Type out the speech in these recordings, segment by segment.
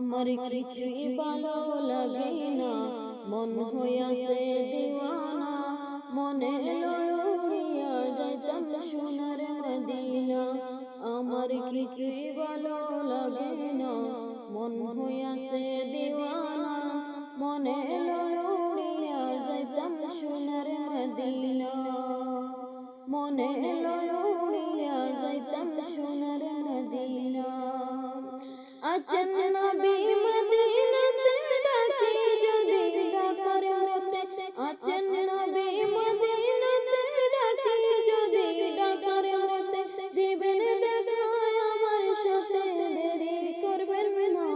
আমার কিছুই ভালো লাগে না, মন হইয়াছে দিওয়ানা। মনে লইয়া যাইতাম সোনার মদিনা। আমার কিছুই ভালো লাগে না, মন হইয়াছে দিওয়ানা। মনে লইয়া যাইতাম সোনার মদিনা। মনে লইয়া যাইতাম সোনার মদিনা। আছেন নবী মদিনাতে ডাকে যদি ডাকার মতে। আছেন নবী মদিনাতে ডাকে যদি ডাকার মতে। দিবেন দেখা আমার সাথে দেরি করবেন না।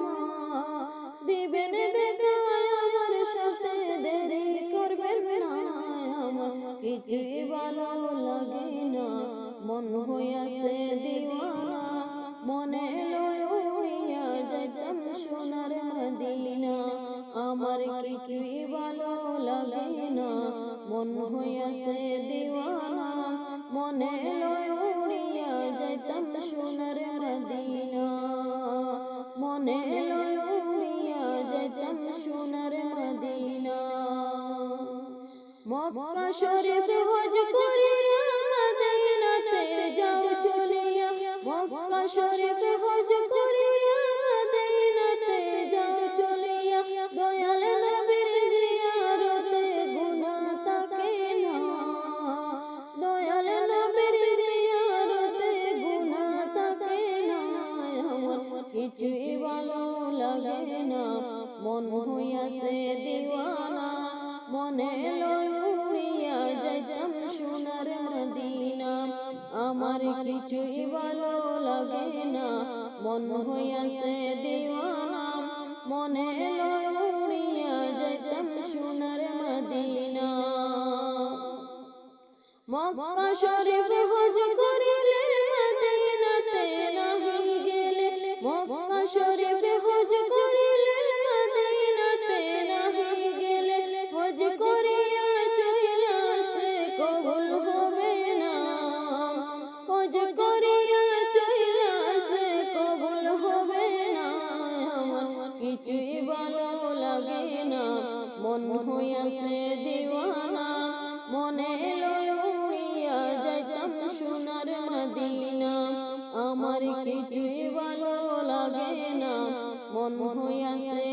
দিবেন দেখা আমার সাথে দেরি করবেন না। আমার কিছুই ভালো লাগে না, মন হইয়াছে দিওয়ানা। মনে লইয়া যাইতাম সোনার মদিনা। আমার কিছুই ভালো লাগে না, মন হইয়াছে দিওয়ানা। মনে লইয়া যাইতাম সোনার মদিনা। মনে লইয়া যাইতাম সোনার মদিনা। মক্কা শরীফ হজ করিয়া মদিনাতে যাও চলিয়া। মক্কা শরীফ হজ করিয়া মদিনাতে যাও চলিয়া। দয়াল নবীর জিয়ারতে গুনাহ থাকে না। দয়াল নবীর জিয়ারতে গুনাহ থাকে না। আমার কিছুই ভালো লাগে না, মন হইয়াছে দিওয়ানা। মনে লইয়া যাইতাম সোনার মদিনা। আমার কিছুই ভালো লাগে না, মন হইয়াছে দিওয়ানা। মনে লইয়া যাইতাম সোনার মদিনা। মক্কা শরীফ হজ করিলে মদিনাতে নাহি গেলে। মক্কা শরীফ হজ করিলে মদিনাতে নাহি গেলে। হজ করিয়া চইলা আসলে কবুল হবে না। হজ করিয়া চইলা আসলে কবুল হবে না। আমার কিছুই ভালো লাগে না, মন হইয়াছে দিওয়ানা। মনে লইয়া যাইতাম সোনার মদিনা। আমার কিছুই ভালো লাগে না, মন হইয়াছে